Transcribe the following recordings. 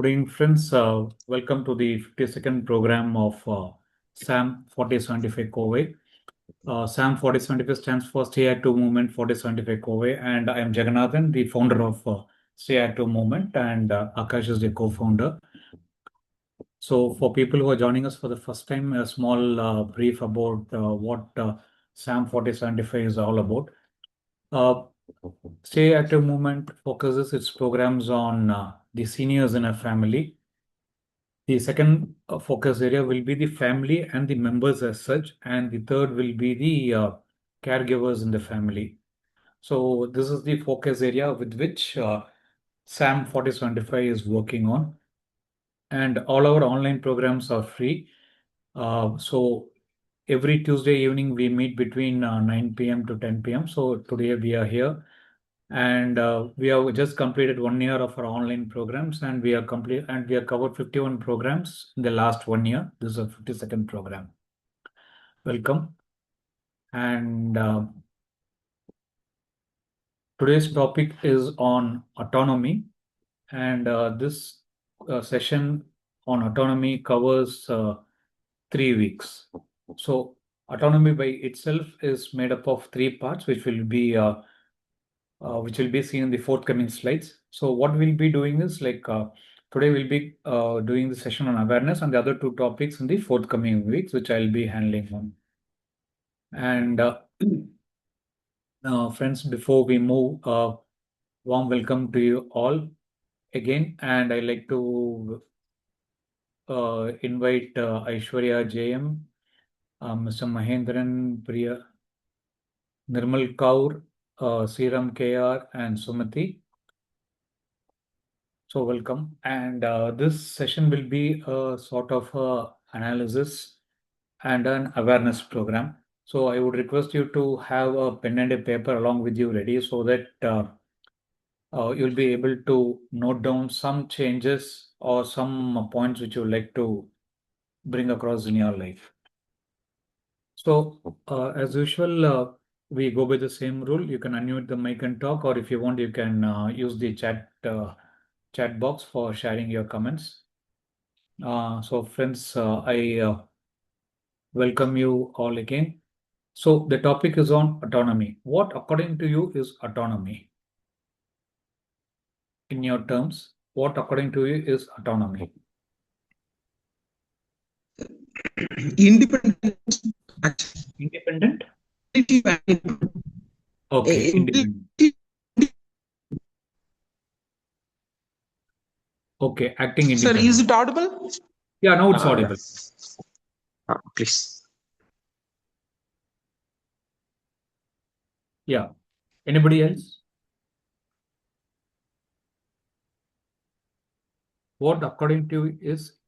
Good evening, friends. Welcome to the 52nd program of SAM 4075 Kovai. SAM 4075 stands for Stay Active Movement 4075 Kovai, and I am Jagannathan, the founder of Stay Active Movement, and Akash is the co-founder. So, for people who are joining us for the first time, a small brief about what SAM 4075 is all about. Stay Active Movement focuses its programs on the seniors in a family. The second focus area will be the family and the members as such, and the third will be the caregivers in the family. So this is the focus area with which SAM 4075 is working on, and all our online programs are free. So every Tuesday evening we meet between 9 p.m. to 10 p.m. So today we are here, and we have just completed 1 year of our online programs, and we have covered 51 programs in the last 1 year. This is a 52nd program. Welcome. And today's topic is on autonomy, and this session on autonomy covers 3 weeks. So autonomy by itself is made up of 3 parts, which will be seen in the forthcoming slides. So what we'll be doing is today we'll be doing the session on awareness, and the other 2 topics in the forthcoming weeks, which I'll be handling on. And friends, before we move, warm welcome to you all again, and I'd like to invite Aishwarya JM, Mr. Mahendran Priya, Nirmal Kaur, Sriram KR, and Sumati. So welcome, and this session will be a sort of analysis and an awareness program. So I would request you to have a pen and a paper along with you ready, so that you'll be able to note down some changes or some points which you would like to bring across in your life. So as usual, we go by the same rule. You can unmute the mic and talk, or if you want, you can use the chat box for sharing your comments. So friends, I welcome you all again. So the topic is on autonomy. What, according to you, is autonomy? In your terms, what, according to you, is autonomy? Independent. Independent? Okay, independent. Okay, acting independent. Sir, is it audible? Yeah, now it's audible. Please. Yeah. Anybody else? What, according to you, is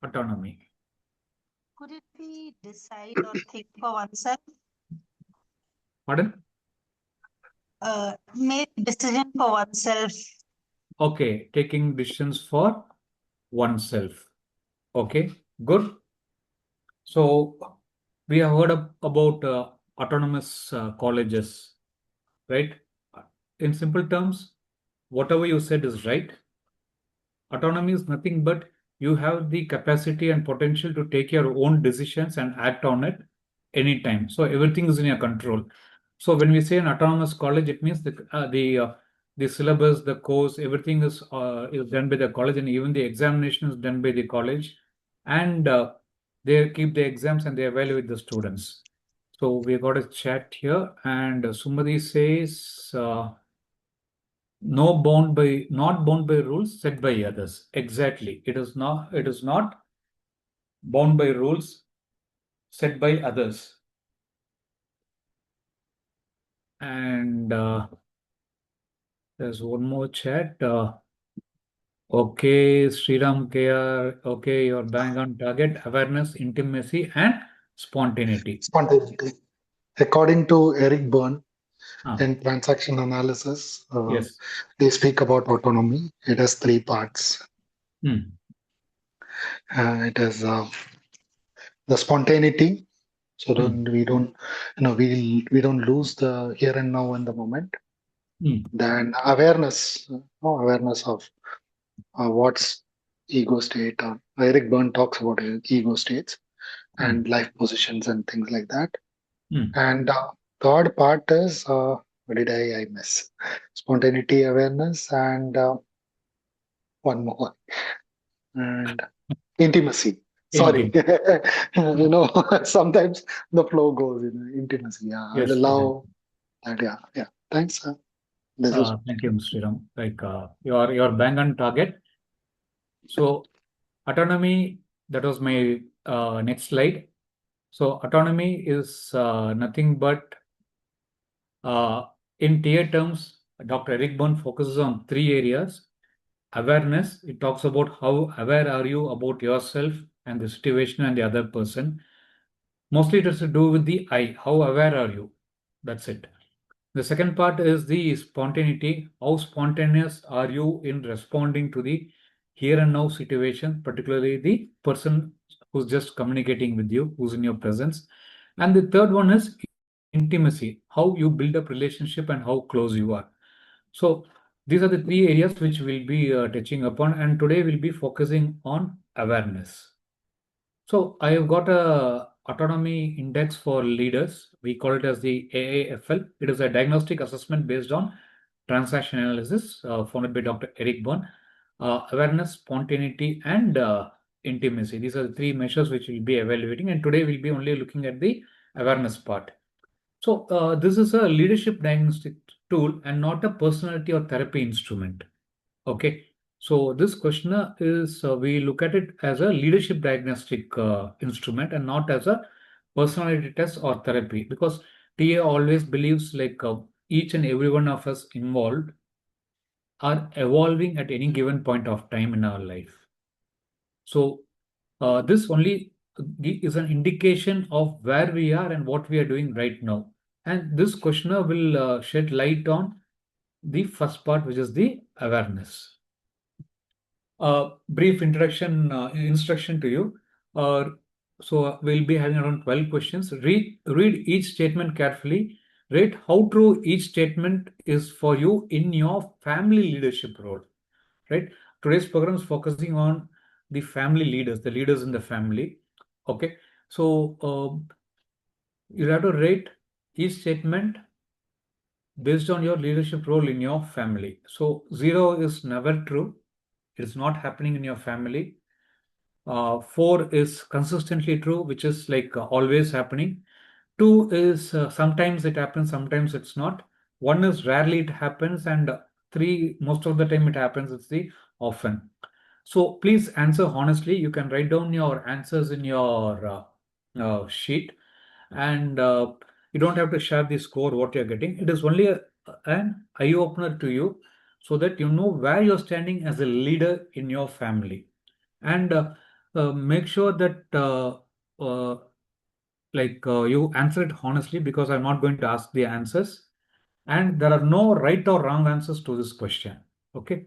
autonomy? Could it be decide or think for oneself? Pardon? Make decision for oneself. Okay, taking decisions for oneself. Okay, good. So we have heard about autonomous colleges, right? In simple terms, whatever you said is right. Autonomy is nothing but you have the capacity and potential to take your own decisions and act on it anytime. So everything is in your control. So when we say an autonomous college, it means the syllabus, the course, everything is done by the college, and even the examination is done by the college, and they keep the exams and they evaluate the students. So we got a chat here, and Sumati says not bound by rules set by others. Exactly, it is not bound by rules set by others. And there's one more chat. Okay, Sriram KR. Okay, you're bang on target. Awareness, intimacy, and spontaneity. Spontaneity. According to Eric Byrne, Ah, in transaction analysis, yes. they speak about autonomy. It has 3 parts. Hmm. It is the spontaneity, so we don't lose the here and now in the moment. Then awareness, awareness of what's ego state. Eric Berne talks about ego states Hmm. and life positions and things like that. Hmm. And third part is what did I miss? Spontaneity, awareness, and one more, and intimacy. Sorry, Indeed. sometimes the flow goes in intimacy. Yeah, I Yes. love that. Yeah, yeah. Thanks. This is Thank you, Mr. Ram. Like your bang on target. So autonomy, that was my next slide. So autonomy is nothing but in tier terms, Dr. Eric Berne focuses on three areas. Awareness, it talks about how aware are you about yourself and the situation and the other person. Mostly it has to do with the I. How aware are you? That's it. The second part is the spontaneity. How spontaneous are you in responding to the here and now situation, particularly the person who's just communicating with you, who's in your presence. And the third one is intimacy, how you build up relationship and how close you are. So these are the three areas which we'll be touching upon, and today we'll be focusing on awareness. So I have got a autonomy index for leaders. We call it as the AAFL. It is a diagnostic assessment based on transaction analysis, founded by Dr. Eric Berne. Awareness, spontaneity, and intimacy. These are the three measures which we'll be evaluating. And today we'll be only looking at the awareness part. So this is a leadership diagnostic tool and not a personality or therapy instrument. Okay. So this questionnaire is, we look at it as a leadership diagnostic instrument and not as a personality test or therapy, because TA always believes like each and every one of us involved are evolving at any given point of time in our life. So this only is an indication of where we are and what we are doing right now. And this questionnaire will shed light on the first part, which is the awareness. Brief instruction to you. Uh, so we'll be having around 12 questions. Read each statement carefully. Rate how true each statement is for you in your family leadership role. Right. Today's program is focusing on the family leaders, the leaders in the family. Okay. So you have to rate each statement based on your leadership role in your family. So zero is never true. It's not happening in your family. Four is consistently true, which is like always happening. Two is sometimes it happens, sometimes it's not. One is rarely it happens, and three, most of the time it happens. It's the often. So please answer honestly. You can write down your answers in your sheet, and you don't have to share the score what you're getting. It is only an eye opener to you, so that you know where you're standing as a leader in your family, and make sure that uh, you answer it honestly, because I'm not going to ask the answers, and there are no right or wrong answers to this question. Okay,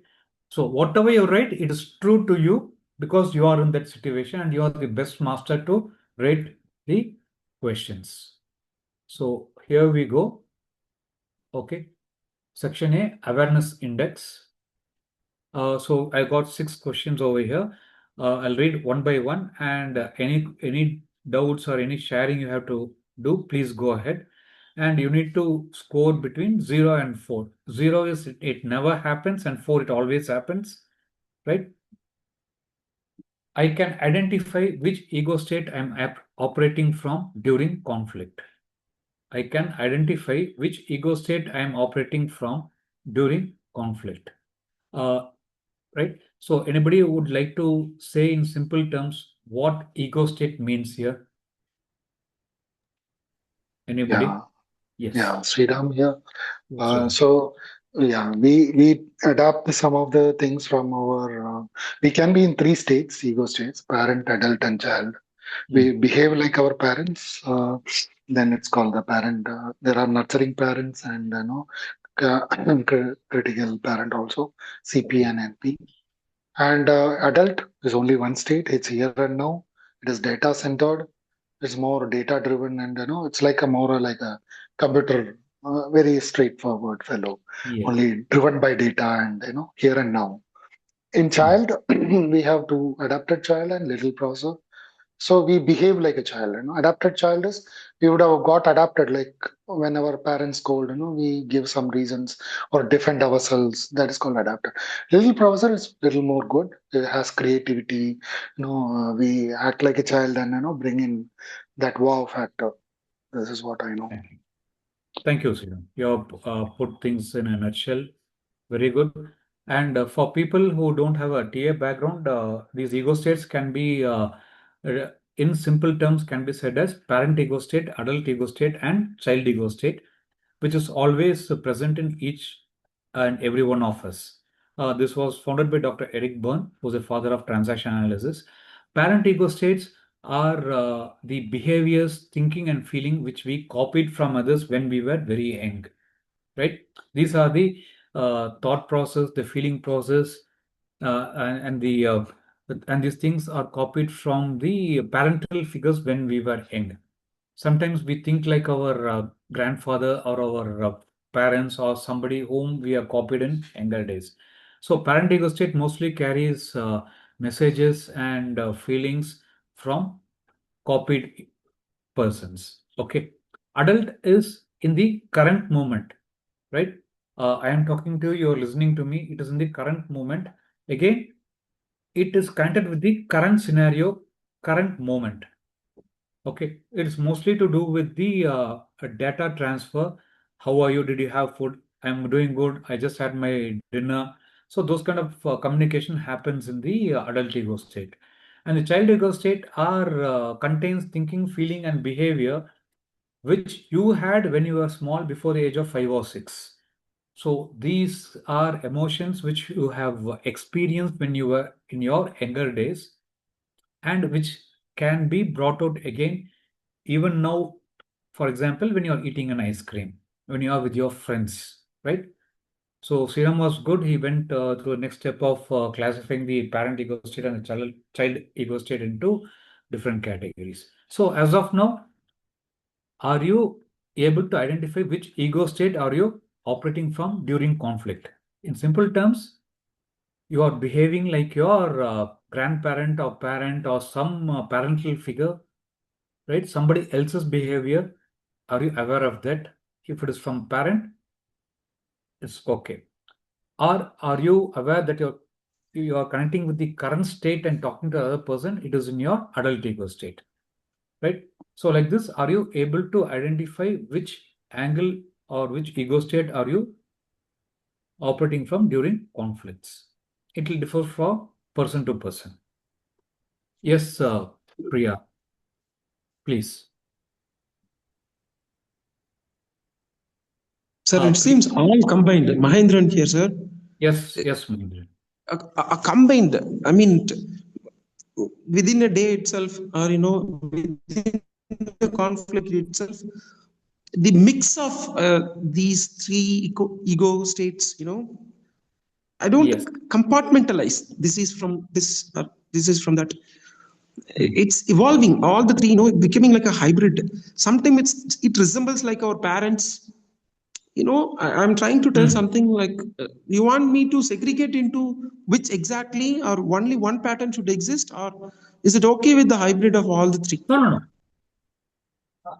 so whatever you write, it is true to you because you are in that situation and you are the best master to rate the questions. So here we go. Okay, section A, awareness index. So I got 6 questions over here. I'll read one by one, and any doubts or any sharing you have to do, please go ahead. And you need to score between 0 and 4. 0 is it never happens, and 4 it always happens, right? I can identify which ego state I'm operating from during conflict. I can identify which ego state I am operating from during conflict. Uh, right? So anybody would like to say in simple terms what ego state means here? yeah, Anybody? Yes. yeah. Sriram here. Sure. So yeah, we adapt some of the things from our. We can be in three states: ego states, parent, adult, and child. Hmm. We behave like our parents. Then it's called the parent. There are nurturing parents and critical parent also, CP and NP. And adult is only one state. It's here and now. It is data centered. It's more data driven, and it's like a more like a computer, very straightforward fellow, Yes. only driven by data and here and now. In child, we have two adapted child and little processor. So we behave like a child. Adapted child is we would have got adapted like when our parents scold. We give some reasons or defend ourselves. That is called adapted. Little processor is little more good. It has creativity. We act like a child and bring in that wow factor. This is what I know. Thank you. Thank you, Sridham. You have put things in a nutshell. Very good. And for people who don't have a TA background, these ego states can be, in simple terms, can be said as parent ego state, adult ego state, and child ego state, which is always present in each and every one of us. This was founded by Dr. Eric Berne, who's a father of transaction analysis. Parent ego states are the behaviors, thinking, and feeling which we copied from others when we were very young, right? These are the thought process, the feeling process, and the and these things are copied from the parental figures when we were young. Sometimes we think like our grandfather or our parents or somebody whom we are copied in younger days. So parent ego state mostly carries messages and feelings from copied persons. Okay. Adult is in the current moment, right? I am talking to you, you're listening to me. It is in the current moment. Again, it is connected with the current scenario, current moment. Okay, it's mostly to do with the data transfer. How are you? Did you have food? I'm doing good. I just had my dinner. So those kind of communication happens in the adult ego state, and the child ego state are contains thinking, feeling, and behavior which you had when you were small before the age of 5 or 6. So these are emotions which you have experienced when you were in your younger days and which can be brought out again even now. For example, when you're eating an ice cream, when you are with your friends, right? So Sriram was good. He went through the next step of classifying the parent ego state and the child ego state into different categories. So as of now, are you able to identify which ego state are you operating from during conflict? In simple terms, you are behaving like your grandparent or parent or some parental figure, right? Somebody else's behavior. Are you aware of that? If it is from parent, it's okay. Or are you aware that you are connecting with the current state and talking to the other person? It is in your adult ego state, right? So like this, are you able to identify which angle or which ego state are you operating from during conflicts? It will differ from person to person. Yes, Priya, please. Sir, it Priya. seems all combined. Mahendran here, sir. Yes, yes, Mahindra. A combined. I mean, within a day itself, or within the conflict itself, the mix of these three ego states. I don't Yes. compartmentalize. This is from this. This is from that. Hmm. It's evolving. All the three, becoming like a hybrid. Sometimes it resembles like our parents. I'm trying to tell Hmm. something like you want me to segregate into which exactly or only one pattern should exist, or is it okay with the hybrid of all the three? No, no, no.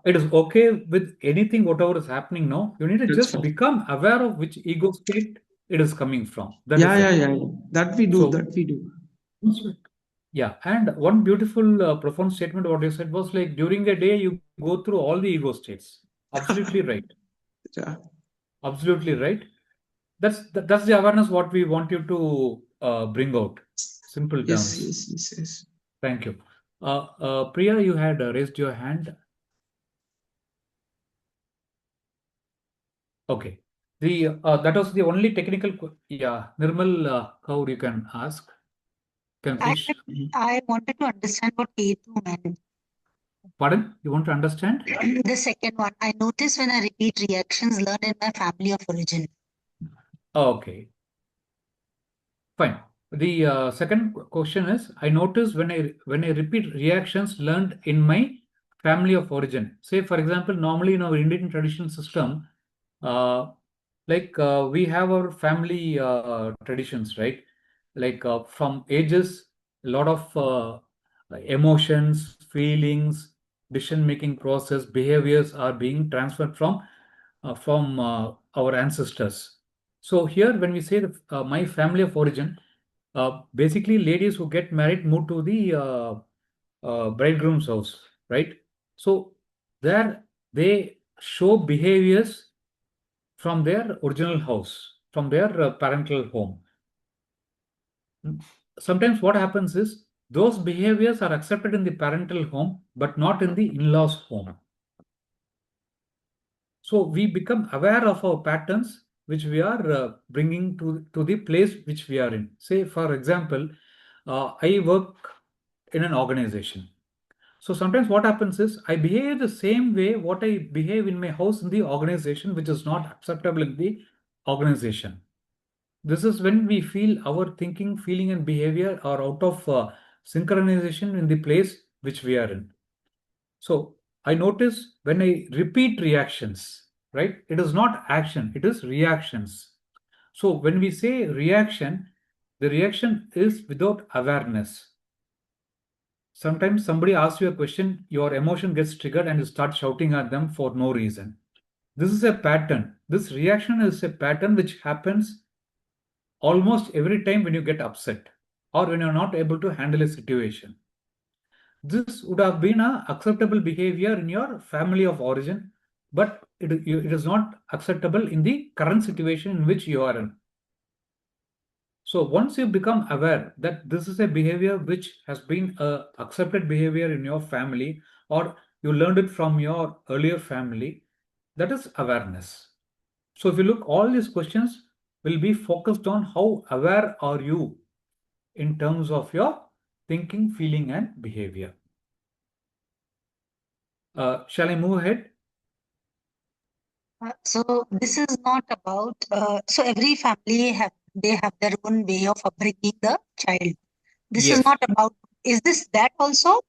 It is okay with anything, whatever is happening now. You need to That's just fine. become aware of which ego state it is coming from. That Yeah, is yeah, it. yeah. That we do. So, That we do. yeah. And one beautiful, profound statement what you said was like during a day, you go through all the ego states. Absolutely right. Yeah. Absolutely right. That's the awareness what we want you to bring out. Simple Yes, terms. yes, yes, yes. Thank you. Priya, you had raised your hand. Okay. The that was the only technical. Yeah, Nirmal, how you can ask? Can I please? I wanted to understand what A2 meant. Pardon? You want to understand? The second one, I notice when I repeat reactions learned in my family of origin. Okay, fine. The second question is: I notice when I repeat reactions learned in my family of origin. Say, for example, normally in our Indian traditional system, uh, we have our family traditions, right? like from ages, a lot of emotions, feelings, decision-making process, behaviors are being transferred from our ancestors. So here, when we say my family of origin, basically ladies who get married move to the bridegroom's house, right? So there they show behaviors from their original house, from their parental home. Sometimes what happens is those behaviors are accepted in the parental home, but not in the in-laws home. So we become aware of our patterns, which we are bringing to the place which we are in. Say, for example, I work in an organization. So sometimes what happens is I behave the same way what I behave in my house in the organization, which is not acceptable in the organization. This is when we feel our thinking, feeling, and behavior are out of synchronization in the place which we are in. So I notice when I repeat reactions, right? It is not action, it is reactions. So when we say reaction, the reaction is without awareness. Sometimes somebody asks you a question, your emotion gets triggered, and you start shouting at them for no reason. This is a pattern. This reaction is a pattern which happens almost every time when you get upset or when you're not able to handle a situation. This would have been an acceptable behavior in your family of origin, but it is not acceptable in the current situation in which you are in. So once you become aware that this is a behavior which has been a accepted behavior in your family, or you learned it from your earlier family, that is awareness. So if you look, all these questions will be focused on how aware are you in terms of your thinking, feeling, and behavior. Shall I move ahead? So this is not about, so every family they have their own way of upbringing the child. This is Yes. not about, is this that also?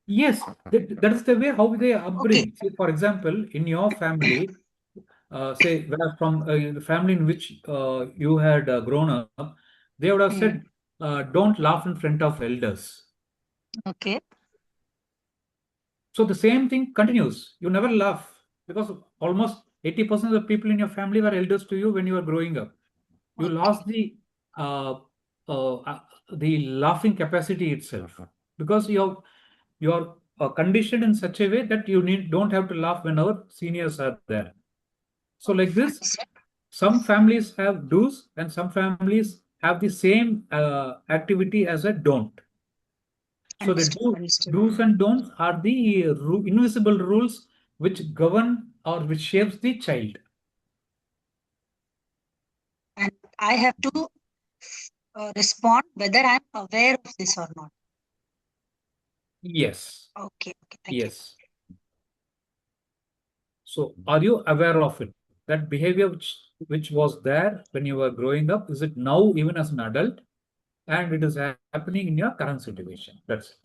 Yes, that is the way how they Okay. upbring. Say, for example, in your family, say, where from the family in which you had grown up, they would have said, don't laugh in front of elders. Okay. So the same thing continues. You never laugh because almost 80% of the people in your family were elders to you when you were growing up. You Okay. lost uh, the laughing capacity itself because you're conditioned in such a way that don't have to laugh whenever seniors are there. So like this, some families have do's and some families have the same activity as a don't. So the Understood. do's and don'ts are the invisible rules which govern or which shapes the child. And I have to respond whether I'm aware of this or not. Yes. Okay. Thank you. Yes. So are you aware of it? That behavior which was there when you were growing up, is it now even as an adult? And it is happening in your current situation. That's it.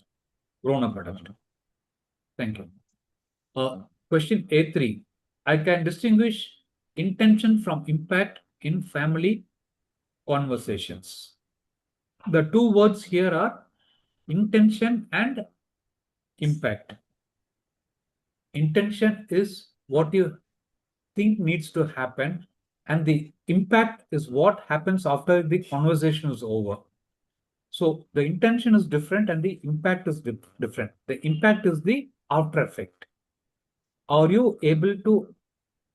Grown up adult. Thank you. Question A3. I can distinguish intention from impact in family conversations. The two words here are intention and impact. Intention is what you think needs to happen, and the impact is what happens after the conversation is over. So the intention is different and the impact is different. The impact is the after effect. Are you able to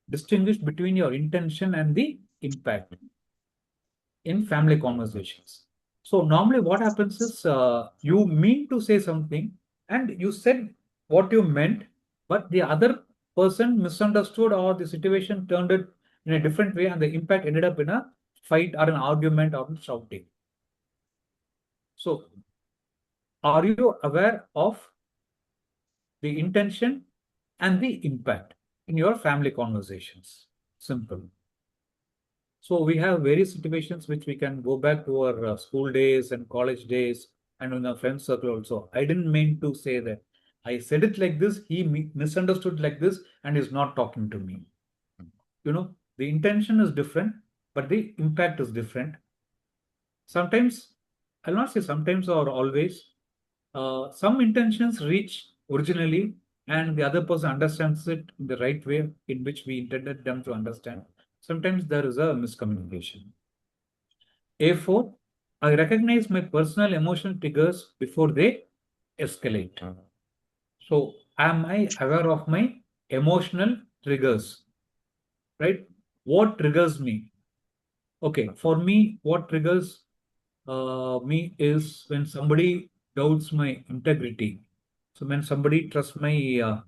distinguish between your intention and the impact in family conversations? So normally what happens is you mean to say something and you said what you meant, but the other person misunderstood or the situation turned it in a different way and the impact ended up in a fight or an argument or shouting. So are you aware of the intention and the impact in your family conversations? Simple. So we have various situations which we can go back to our school days and college days and in our friend circle also. I didn't mean to say that. I said it like this, he misunderstood like this and is not talking to me. You know, the intention is different, but the impact is different. Sometimes I'll not say sometimes or always. Some intentions reach originally, and the other person understands it in the right way in which we intended them to understand. Sometimes there is a miscommunication. A4, I recognize my personal emotional triggers before they escalate. So, am I aware of my emotional triggers? Right? What triggers me? Okay, for me, what triggers me is when somebody doubts my integrity. So when somebody trusts my,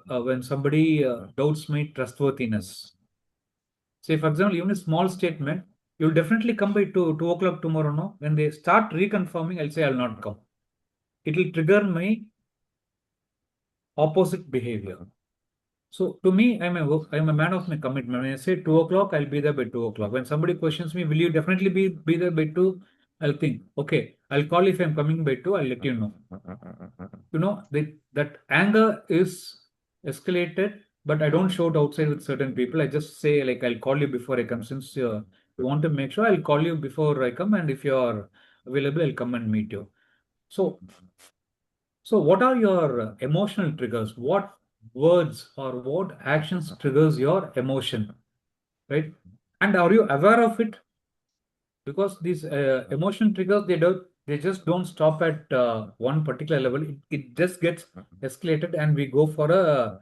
when somebody doubts my trustworthiness. Say, for example, even a small statement, you'll definitely come by 2 o'clock tomorrow. No, when they start reconfirming, I'll say I'll not come. It will trigger my opposite behavior. So to me, I'm a man of my commitment. When I say 2 o'clock, I'll be there by 2 o'clock. When somebody questions me, will you definitely be there by 2? I'll think, okay, I'll call if I'm coming by 2, I'll let you know. That anger is escalated, but I don't show it outside with certain people. I just say, like, I'll call you before I come. Since you want to make sure, I'll call you before I come, and if you're available, I'll come and meet you. So what are your emotional triggers? What words or what actions triggers your emotion, right? And are you aware of it? Because these emotion triggers, they just don't stop at one particular level. It just gets escalated, and we go for a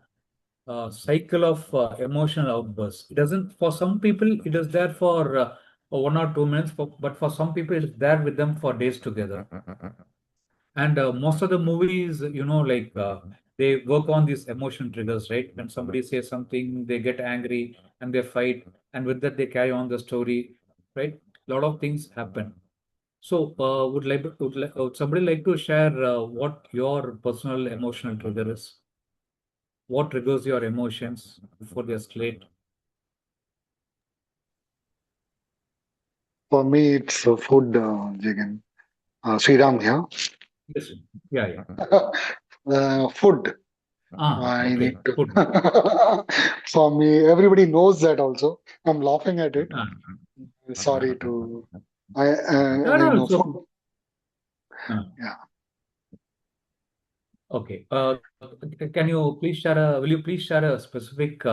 cycle of emotional outbursts. It doesn't. For some people, it is there for 1 or 2 minutes, but for some people, it's there with them for days together. And most of the movies, like they work on these emotion triggers, right? When somebody says something, they get angry and they fight, and with that they carry on the story, right? A lot of things happen. So, would somebody like to share what your personal emotional trigger is? What triggers your emotions before they escalate? For me, it's food, Jagan. Sriram here. Yes. Yeah, yeah. Food. I Okay. need to. Food. For me, everybody knows that also. I'm laughing at it. Ah. Sorry to. No, no, it's okay. Food. Ah. Yeah. Okay. Will you please share a specific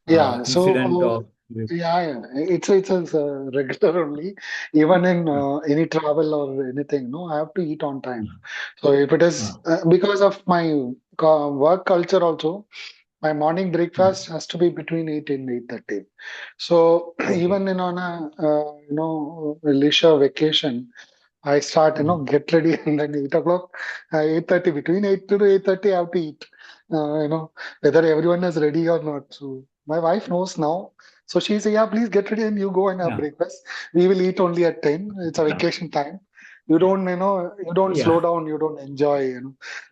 Yeah. incident So, or this? yeah. It's regular only. Even in Ah, any travel or anything, no, I have to eat on time. ah, So if it is ah, because of my work culture also, my morning ah. breakfast has to be between 8 and 8:30. So Okay. even in on a leisure vacation, I start, Ah, get ready, and then 8 o'clock, 8:30, between 8 to 8:30, I have to eat, whether everyone is ready or not. So my wife knows now. So she say, yeah, please get ready and you go and have yeah. breakfast. We will eat only at 10. It's a vacation time. You don't slow Yeah. down, you don't enjoy.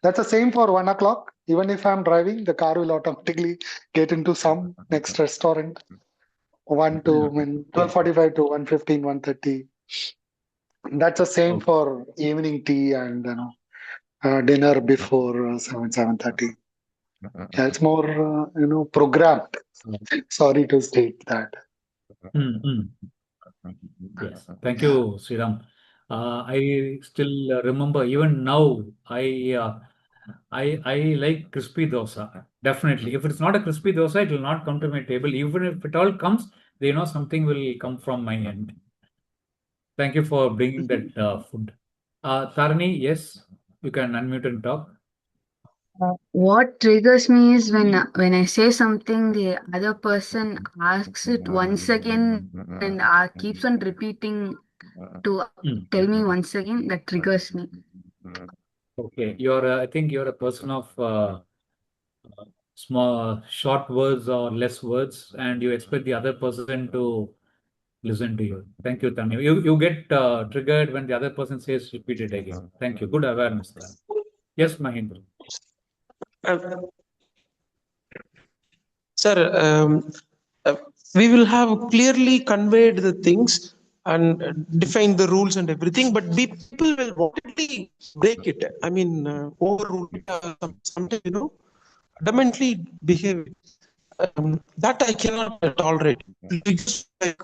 That's the same for 1 o'clock. Even if I'm driving, the car will automatically get into some next restaurant. 1 to, Yeah. I mean, Okay. 12:45 to 1:15, 1:30. That's the same Okay. for evening tea and dinner before 7:30. Yeah, it's more programmed. Sorry to state that. Mm, mm. Yes. Thank you, Sriram. I still remember even now. I like crispy dosa. Definitely. If it's not a crispy dosa, it will not come to my table. Even if it all comes, they know something will come from my end. Thank you for bringing that food. Tarani, yes, you can unmute and talk. What triggers me is when I say something, the other person asks it once again and keeps on repeating to Mm. tell me once again. That triggers me. Okay, I think you're a person of small, short words or less words, and you expect the other person to listen to you. Thank you, Tanya. You get triggered when the other person says repeat it again. Thank you. Good awareness there. Yes, Mahindra. Uh, Sir, uh, we will have clearly conveyed the things and defined the rules and everything, but people will wantonly break it. I mean, overrule it, sometimes, adamantly behave. That I cannot tolerate. Just like,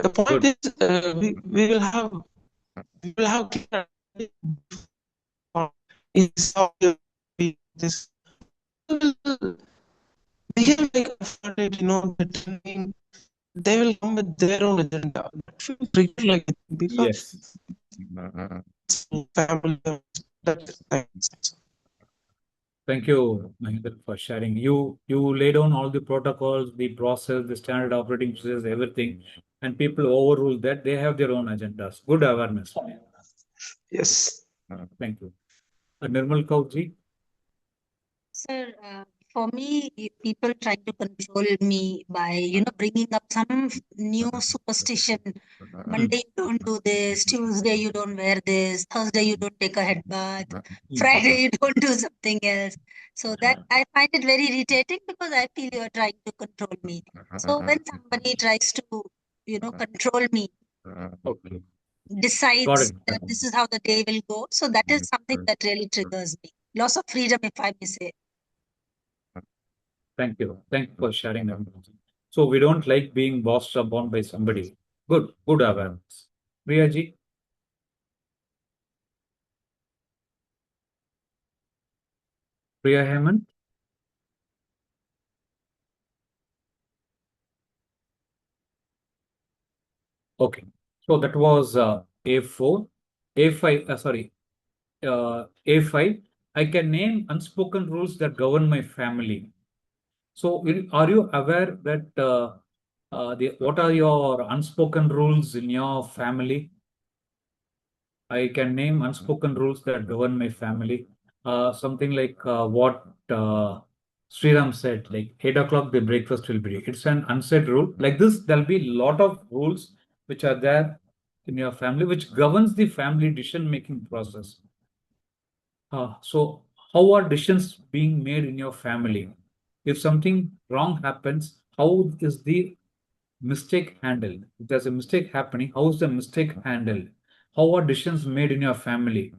The point Good. is, we will have clear is how this will behave like a flooded, that mean they will come with their own agenda. That will trigger like because Yes. family that Thank you, Mahendra, for sharing. You lay down all the protocols, the process, the standard operating procedures, everything, and people overrule that. They have their own agendas. Good awareness. yes. Thank you. Nirmal Kaurji? Sir, for me, people try to control me by, bringing up some new superstition. Monday, you don't do this. Tuesday, you don't wear this. Thursday, you don't take a head bath. Friday, you don't do something else. So that I find it very irritating because I feel you're trying to control me. So when somebody tries to, control me, Okay. Got decides it. that this is how the day will go, so that is something that really triggers me. Loss of freedom, if I may say. Thank you. Thank you for sharing that. So we don't like being bossed upon by somebody. Good. Good awareness. Priyaji? Priya Hemant? Okay. So that was A4. A5, A5. I can name unspoken rules that govern my family. So are you aware that what are your unspoken rules in your family? I can name unspoken rules that govern my family. Something like what Sriram said, like 8 o'clock the breakfast will be. It's an unsaid rule. Like this, there'll be a lot of rules which are there in your family, which governs the family decision-making process. So how are decisions being made in your family? If something wrong happens, how is the mistake handled? If there's a mistake happening, how is the mistake handled? How are decisions made in your family?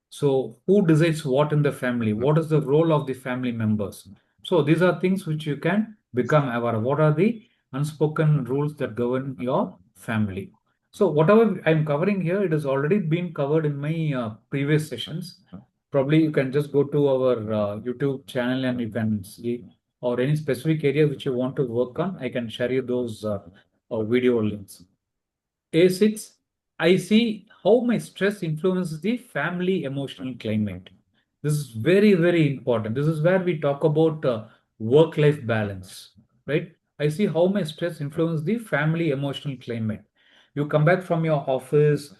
So who decides what in the family? What is the role of the family members? So these are things which you can become aware of. What are the unspoken rules that govern your family? So whatever I'm covering here, it has already been covered in my previous sessions. Probably you can just go to our YouTube channel and you can see, or any specific area which you want to work on. I can share you those video links. A6, I see how my stress influences the family emotional climate. This is very, very important. This is where we talk about work-life balance, right? I see how my stress influences the family emotional climate. You come back from your office,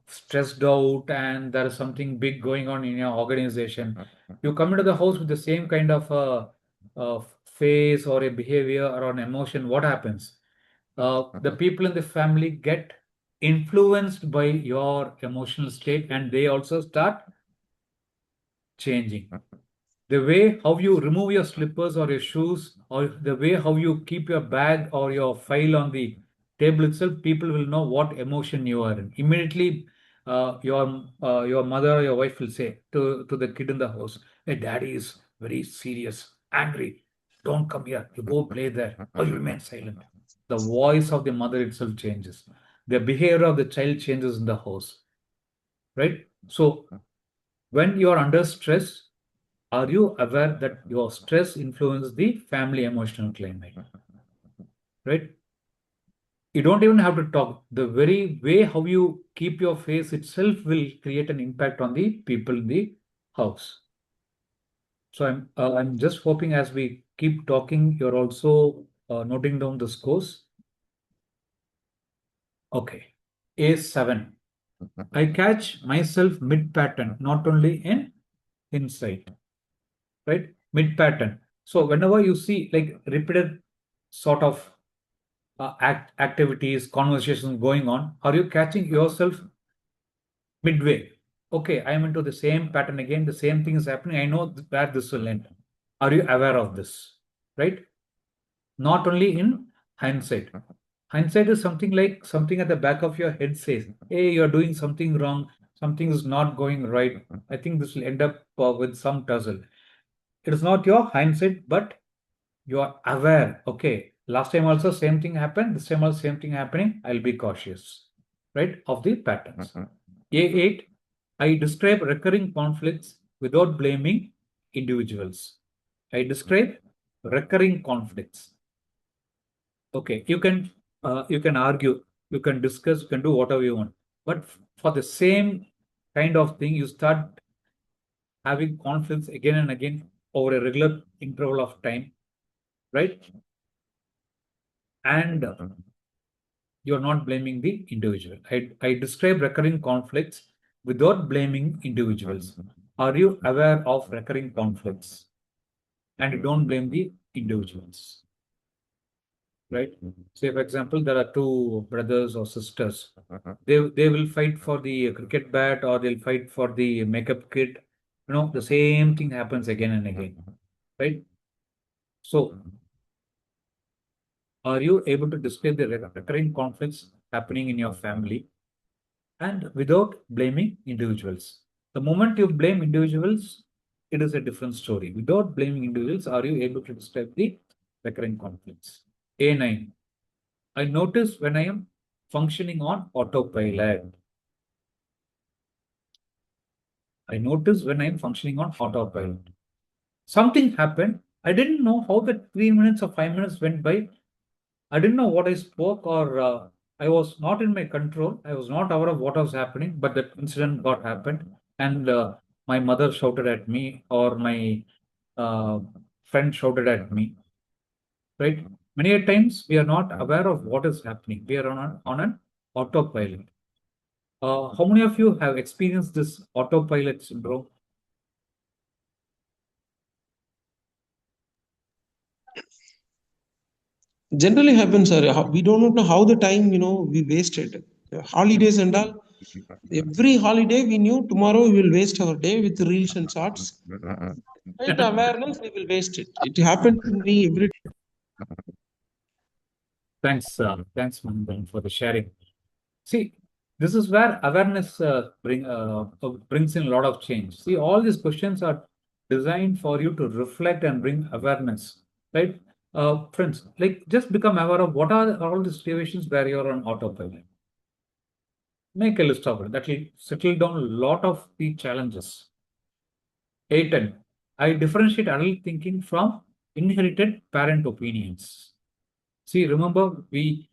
stressed out, and there is something big going on in your organization. You come into the house with the same kind of face or a behavior or an emotion. What happens? The people in the family get influenced by your emotional state and they also start changing. The way how you remove your slippers or your shoes, or the way how you keep your bag or your file on the table itself, people will know what emotion you are in. Immediately, your mother or your wife will say to the kid in the house, "Hey, daddy is very serious, angry. Don't come here. You go play there, or you remain silent." The voice of the mother itself changes. The behavior of the child changes in the house, right? So when you are under stress, are you aware that your stress influences the family emotional climate? Right? You don't even have to talk. The very way how you keep your face itself will create an impact on the people in the house. So I'm just hoping as we keep talking, you're also noting down the scores. Okay. A7. I catch myself mid pattern, not only in insight, right? Mid pattern. So whenever you see like repeated sort of activities, conversations going on, are you catching yourself midway? Okay, I am into the same pattern again, the same thing is happening. I know where this will end. Are you aware of this? Right? Not only in hindsight. Hindsight is something like something at the back of your head says, hey, you're doing something wrong, something is not going right. I think this will end up with some tussle. It is not your hindsight, but you are aware, okay, last time also same thing happened, this time also same thing happening, I'll be cautious, right, of the patterns. A8, I describe recurring conflicts without blaming individuals. I describe recurring conflicts. Okay, you can argue, you can discuss, you can do whatever you want, but for the same kind of thing, you start having conflicts again and again over a regular interval of time, right? And you're not blaming the individual. I describe recurring conflicts without blaming individuals. Are you aware of recurring conflicts? And you don't blame the individuals, right? Say, for example, there are two brothers or sisters. They will fight for the cricket bat, or they'll fight for the makeup kit. You know, the same thing happens again and again, right? So, are you able to describe the recurring conflicts happening in your family and without blaming individuals? The moment you blame individuals, it is a different story. Without blaming individuals, are you able to describe the recurring conflicts? A9. I notice when I am functioning on autopilot. I notice when I am functioning on autopilot. Something happened. I didn't know how the 3 minutes or 5 minutes went by. I didn't know what I spoke, or I was not in my control. I was not aware of what was happening, but that incident got happened. And my mother shouted at me, or my uh, friend shouted at me, right? Many a times we are not aware of what is happening. We are on an autopilot. How many of you have experienced this autopilot syndrome? Generally happens, sir. We don't know how the time, we wasted. Holidays and all. Every holiday we knew tomorrow we will waste our day with reels and shorts. Right awareness, we will waste it. It happened to me every. Thanks, Mandan, for the sharing. See, this is where awareness brings in a lot of change. See, all these questions are designed for you to reflect and bring awareness, right? Friends, like, just become aware of what are all the situations where you're on autopilot. Make a list of it. That will settle down a lot of the challenges. 8 and I differentiate adult thinking from inherited parent opinions. See, remember we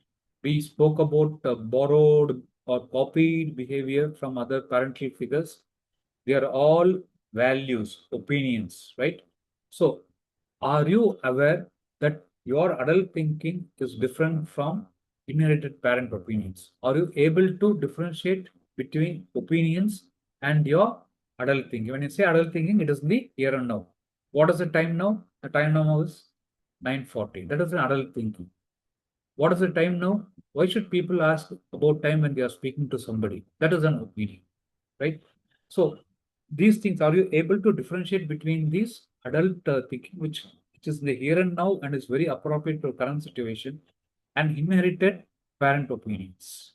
spoke about borrowed or copied behavior from other parental figures. They are all values, opinions, right? So, are you aware that your adult thinking is different from inherited parent opinions? Are you able to differentiate between opinions and your adult thinking? When you say adult thinking, it is the here and now. What is the time now? The time now is 9:40. That is an adult thinking. What is the time now? Why should people ask about time when they are speaking to somebody? That is an opinion, right? So these things, are you able to differentiate between these adult thinking, which is in the here and now and is very appropriate to current situation, and inherited parent opinions?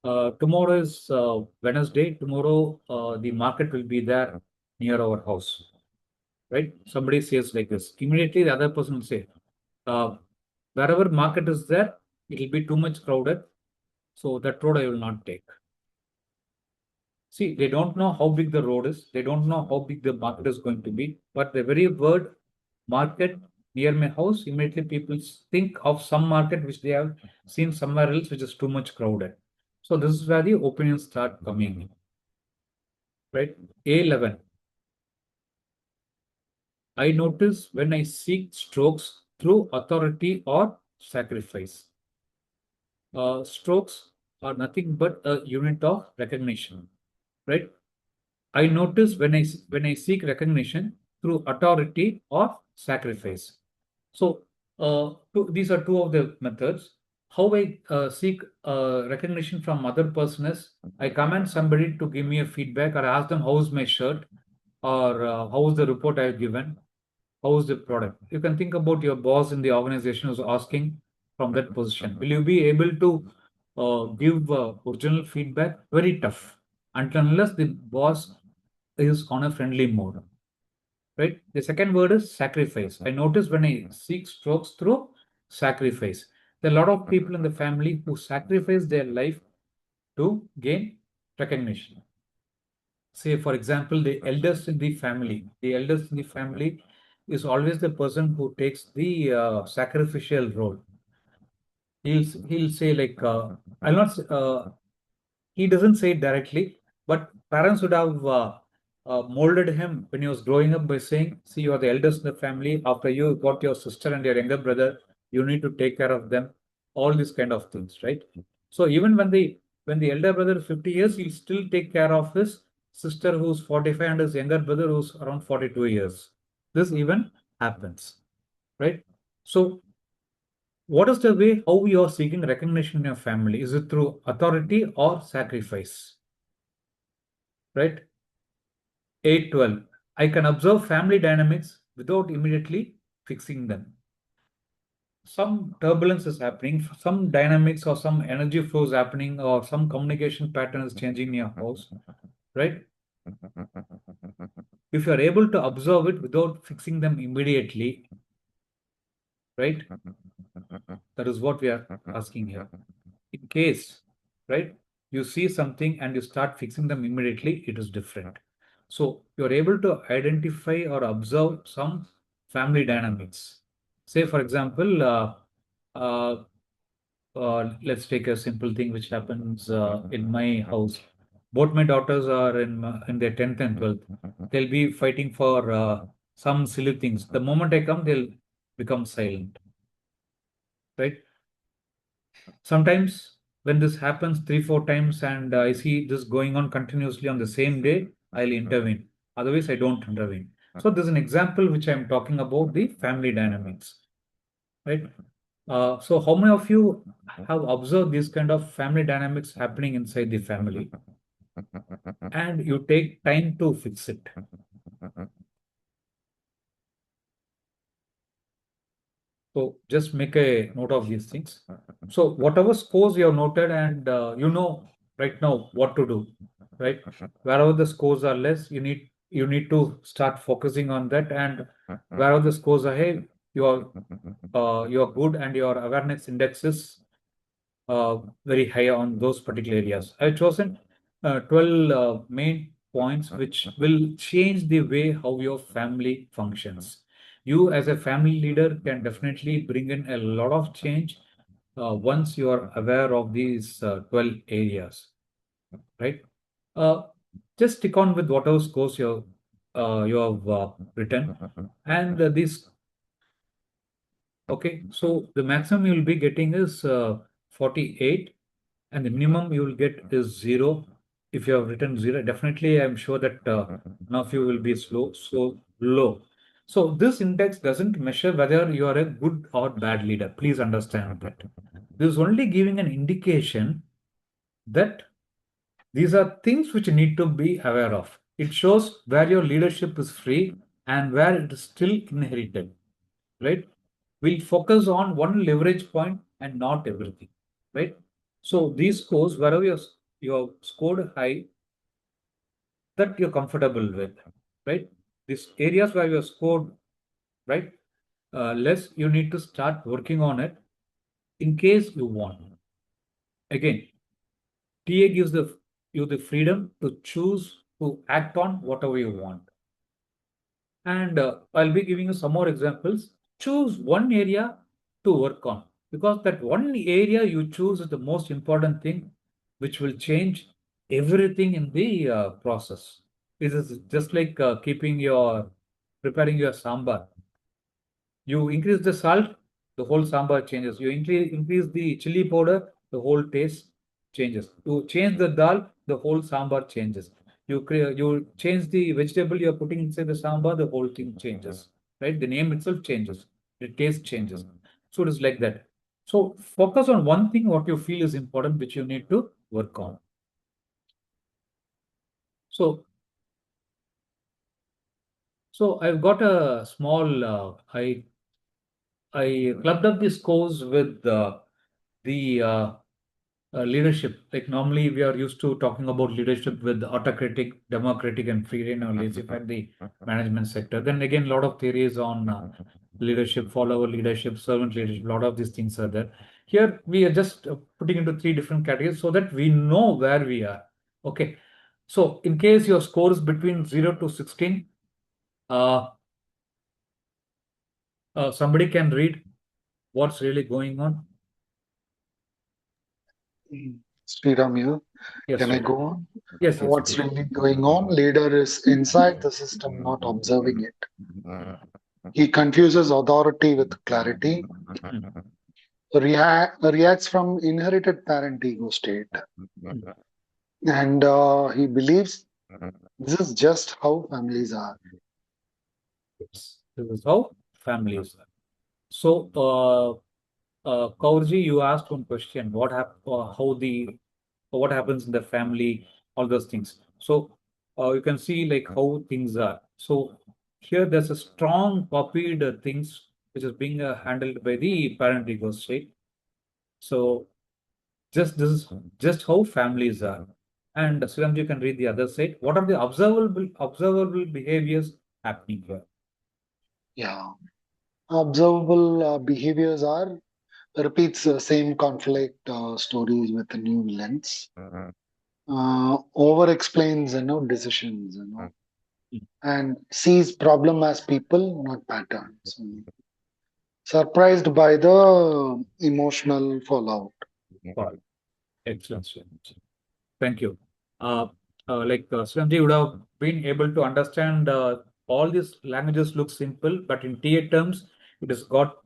Tomorrow is Wednesday. Tomorrow, the market will be there near our house, right? Somebody says like this. Immediately, the other person will say, wherever market is there, it will be too much crowded. So that road I will not take. See, they don't know how big the road is. They don't know how big the market is going to be. But the very word market near my house, immediately people think of some market which they have seen somewhere else, which is too much crowded. So this is where the opinions start coming in. Right? A11. I notice when I seek strokes through authority or sacrifice. Strokes are nothing but a unit of recognition, right? I notice when I seek recognition through authority or sacrifice. So these are two of the methods. How I seek recognition from other person is I command somebody to give me a feedback, or ask them how's my shirt, or how's the report I've given, how's the product. You can think about your boss in the organization who's asking from that position. Will you be able to give original feedback? Very tough, until unless the boss is on a friendly mode, right? The second word is sacrifice. I notice when I seek strokes through sacrifice. There are a lot of people in the family who sacrifice their life to gain recognition. Say, for example, the eldest in the family. The eldest in the family is always the person who takes the sacrificial role. He'll say like, I'll not. He doesn't say it directly, but parents would have molded him when he was growing up by saying, "See, you are the eldest in the family. After you got your sister and your younger brother, you need to take care of them." All these kind of things, right? So even when the elder brother is 50 years, he'll still take care of his sister who's 45 and his younger brother who's around 42 years. This even happens, right? So what is the way how you are seeking recognition in your family? Is it through authority or sacrifice? Right? 8:12. I can observe family dynamics without immediately fixing them. Some turbulence is happening, some dynamics or some energy flows happening, or some communication pattern is changing in your house, right? If you are able to observe it without fixing them immediately, right? That is what we are asking here. In case, right, you see something and you start fixing them immediately, it is different. So you're able to identify or observe some family dynamics. Say, for example, let's take a simple thing which happens in my house. Both my daughters are in their 10th and 12th. They'll be fighting for some silly things. The moment I come, they'll become silent, right? Sometimes when this happens 3-4 times and I see this going on continuously on the same day, I'll intervene. Otherwise, I don't intervene. So this is an example which I'm talking about the family dynamics, right? So how many of you have observed these kind of family dynamics happening inside the family and you take time to fix it? So just make a note of these things. So whatever scores you have noted and you know right now what to do, right? Wherever the scores are less, you need to start focusing on that, and wherever the scores are high, you're good and your awareness index is very high on those particular areas. I've chosen 12 main points which will change the way how your family functions. You as a family leader can definitely bring in a lot of change once you are aware of these 12 areas, right? Uh, just stick on with whatever scores you have written, and these. Okay, so the maximum you will be getting is 48, and the minimum you will get is 0. If you have written 0, definitely I'm sure that none of you will be so low. So this index doesn't measure whether you are a good or bad leader. Please understand that. This is only giving an indication that these are things which you need to be aware of. It shows where your leadership is free and where it is still inherited, right? We'll focus on one leverage point and not everything, right? So these scores, wherever you have scored high, that you're comfortable with, right? These areas where you have scored, right, less, you need to start working on it in case you want. Again, TA gives you the freedom to choose to act on whatever you want. And I'll be giving you some more examples. Choose one area to work on, because that one area you choose is the most important thing, which will change everything in the process. It is just like preparing your sambar. You increase the salt, the whole sambar changes. You increase the chili powder, the whole taste changes. You change the dal, the whole sambar changes. You change the vegetable you're putting inside the sambar, the whole thing changes. Right? The name itself changes. The taste changes. So it is like that. So focus on one thing what you feel is important, which you need to work on. So I've got a small I clubbed up the scores with the leadership. Like normally we are used to talking about leadership with autocratic, democratic, and free reign or laissez-faire the management sector. Then again, a lot of theories on leadership, follower leadership, servant leadership, a lot of these things are there. Here we are just putting into 3 different categories so that we know where we are. Okay. So in case your score is between 0 to 16, somebody can read what's really going on. Sriram here. Yes, Can I sir. go on? Yes, yes. What's really going on? Leader is inside the system, not observing it. He confuses authority with clarity, reacts from inherited parent ego state, and he believes this is just how families are. Yes, this is how families are. So, Kaurji, you asked one question: what what happens in the family, all those things. So, you can see like how things are. So, here there's a strong copied things which is being handled by the parent ego state. So, this is just how families are. And Sriram, you can read the other side. What are the observable behaviors happening here? Yeah. Observable behaviors are repeats the same conflict stories with a new lens. Over explains, decisions, and sees problem as people, not patterns. Surprised by the emotional fallout. Wow. Excellent, Sriram. Thank you. Sriramji would have been able to understand all these languages look simple, but in TA terms, it has got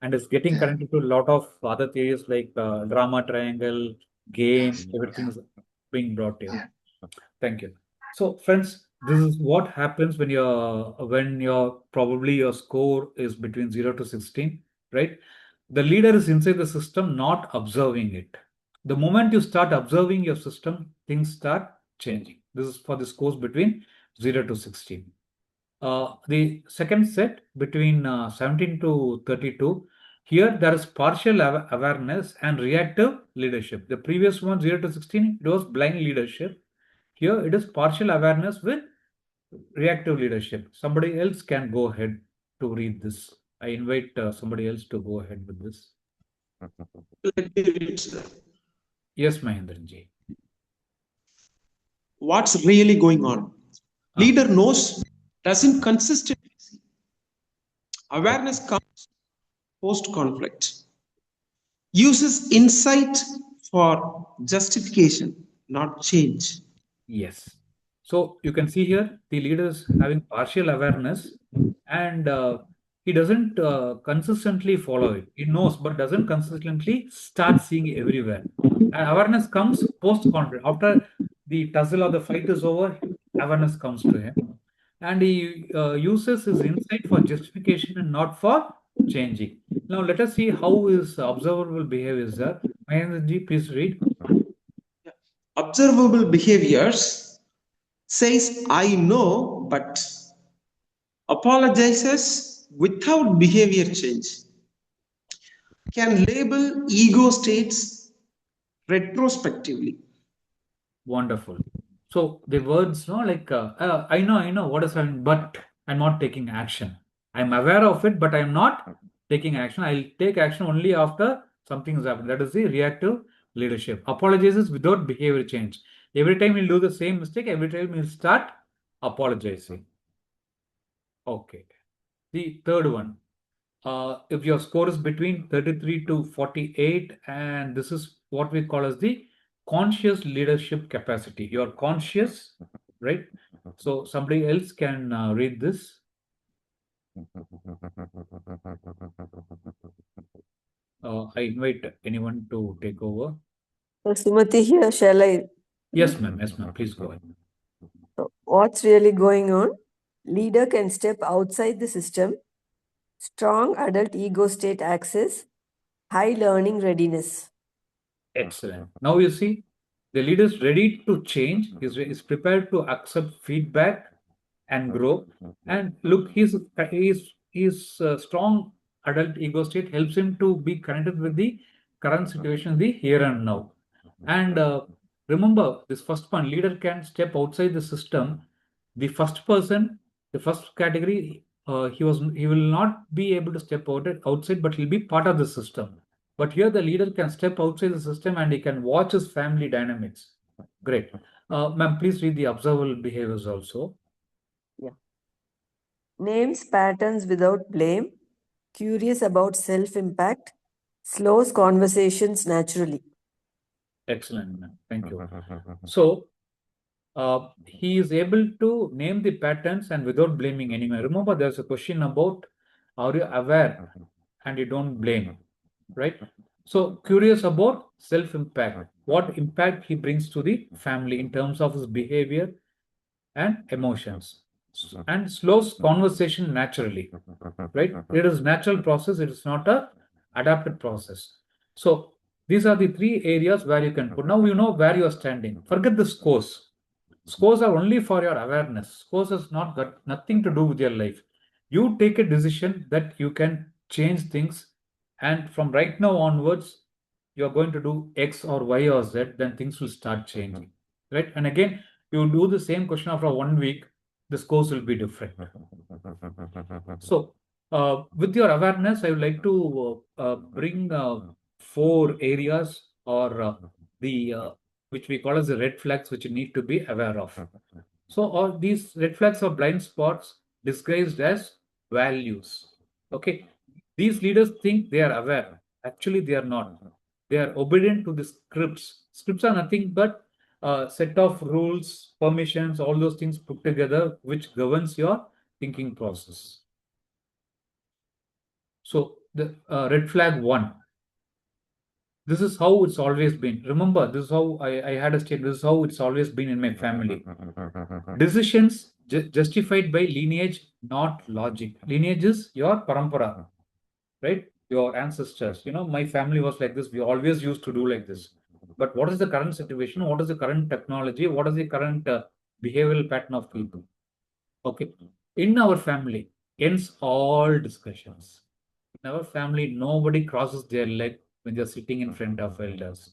and is getting Yeah. connected to a lot of other theories like drama triangle, game, Yes. everything is being brought here. Yeah. Thank you. So, friends, this is what happens when your probably your score is between 0 to 16, right? The leader is inside the system, not observing it. The moment you start observing your system, things start changing. This is for the scores between 0 to 16. The second set between 17 to 32, here there is partial awareness and reactive leadership. The previous one, 0 to 16, it was blind leadership. Here it is partial awareness with reactive leadership. Somebody else can go ahead to read this. I invite somebody else to go ahead with this. Let me read, sir. Yes, Mahendranji. What's really going on? Leader knows, doesn't consistently see. Awareness comes post-conflict. Uses insight for justification, not change. Yes. So you can see here the leader is having partial awareness and he doesn't consistently follow it. He knows but doesn't consistently start seeing everywhere. And awareness comes post-conflict. After the tussle or the fight is over, awareness comes to him. And he uses his insight for justification and not for changing. Now let us see how his observable behavior is there. Mahendraji, please read. Observable behaviors says, I know, but apologizes without behavior change. Can label ego states retrospectively. Wonderful. So the words, no, like I know what is happening, but I'm not taking action. I'm aware of it, but I'm not taking action. I'll take action only after something has happened. That is the reactive leadership. Apologizes without behavior change. Every time he'll do the same mistake, every time he'll start apologizing. Okay. The third one. If your score is between 33 to 48, and this is what we call as the conscious leadership capacity. You're conscious, right? So somebody else can read this. I invite anyone to take over. Sumati here, shall I? Yes, ma'am. Yes, ma'am. Please go ahead. What's really going on? Leader can step outside the system. Strong adult ego state access. High learning readiness. Excellent. Now you see, the leader is ready to change, is prepared to accept feedback and grow. And look, his strong adult ego state helps him to be connected with the current situation, the here and now. And remember, this first one, leader can step outside the system. The first person, the first category, he will not be able to step outside, but he'll be part of the system. But here the leader can step outside the system and he can watch his family dynamics. Great. Ma'am, please read the observable behaviors also. Yeah. Names patterns without blame, curious about self-impact, slows conversations naturally. Excellent, ma'am. Thank you. So, he is able to name the patterns and without blaming anyone. Remember, there's a question about are you aware and you don't blame, right? So, curious about self-impact, what impact he brings to the family in terms of his behavior and emotions, and slows conversation naturally, right? It is natural process. It is not a adapted process. So these are the three areas where you can put. Now you know where you are standing. Forget the scores. Scores are only for your awareness. Scores has not got nothing to do with your life. You take a decision that you can change things, and from right now onwards, you are going to do X or Y or Z, then things will start changing, right? And again, you do the same question after 1 week, the scores will be different. So, with your awareness, I would like to bring 4 areas or the which we call as the red flags, which you need to be aware of. So, all these red flags are blind spots disguised as values. Okay, these leaders think they are aware. Actually, they are not. They are obedient to the scripts. Scripts are nothing but a set of rules, permissions, all those things put together, which governs your thinking process. So the red flag 1. This is how it's always been. Remember, this is how I had a state. This is how it's always been in my family. Decisions justified by lineage, not logic. Lineage is your parampara, right? Your ancestors. You know, my family was like this. We always used to do like this. But what is the current situation? What is the current technology? What is the current behavioral pattern of people? Okay. In our family, ends all discussions. In our family, nobody crosses their leg when they're sitting in front of elders.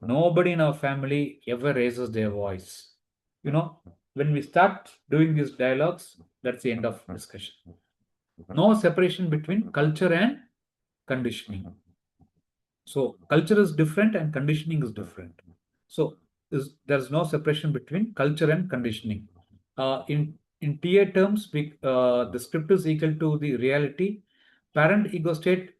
Nobody in our family ever raises their voice. You know, when we start doing these dialogues, that's the end of discussion. No separation between culture and conditioning. So culture is different and conditioning is different. So there's no separation between culture and conditioning. In TA terms, the script is equal to the reality. Parent ego state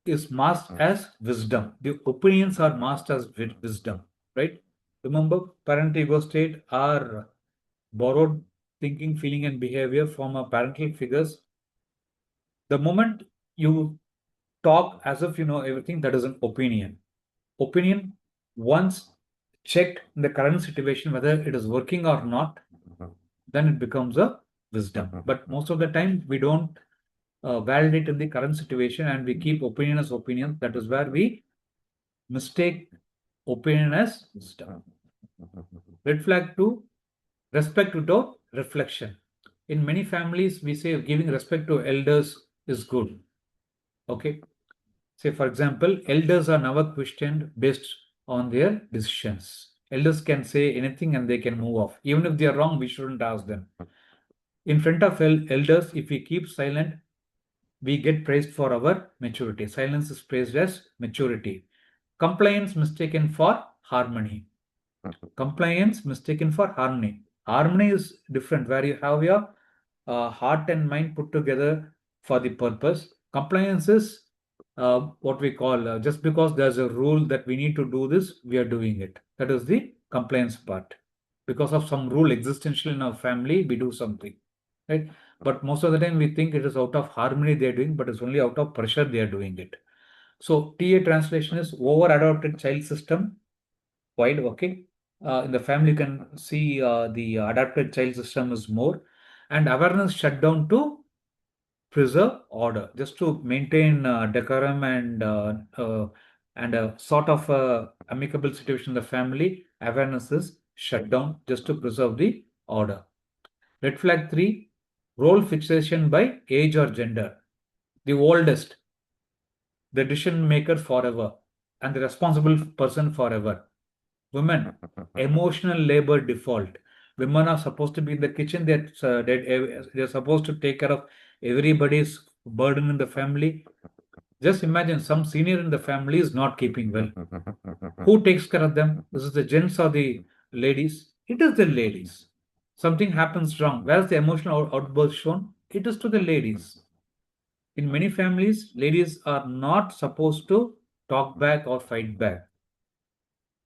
is masked as wisdom. The opinions are masked as wisdom, right? Remember, parent ego state are borrowed thinking, feeling, and behavior from our parental figures. The moment you talk as if you know everything, that is an opinion. Opinion, once checked in the current situation whether it is working or not, then it becomes a wisdom. But most of the time, we don't validate in the current situation and we keep opinion as opinion. That is where we mistake opinion as wisdom. Red flag 2, respect without reflection. In many families, we say giving respect to elders is good. Okay. Say, for example, elders are never questioned based on their decisions. Elders can say anything and they can move off. Even if they are wrong, we shouldn't ask them. In front of elders, if we keep silent, we get praised for our maturity. Silence is praised as maturity. Compliance mistaken for harmony. Compliance mistaken for harmony. Harmony is different, where you have your heart and mind put together for the purpose. Compliance is what we call just because there's a rule that we need to do this, we are doing it. That is the compliance part. Because of some rule existential in our family, we do something, right? But most of the time we think it is out of harmony they are doing, but it's only out of pressure they are doing it. So TA translation is over adopted child system wide. Okay. In the family, you can see the adapted child system is more, and awareness shut down to preserve order, just to maintain decorum and a sort of amicable situation in the family. Awareness is shut down just to preserve the order. Red flag 3, role fixation by age or gender. The oldest, the decision maker forever, and the responsible person forever. Women, emotional labor default. Women are supposed to be in the kitchen. They're supposed to take care of everybody's burden in the family. Just imagine some senior in the family is not keeping well. Who takes care of them? This is the gents or the ladies? It is the ladies. Something happens wrong. Where's the emotional outburst shown? It is to the ladies. In many families, ladies are not supposed to talk back or fight back.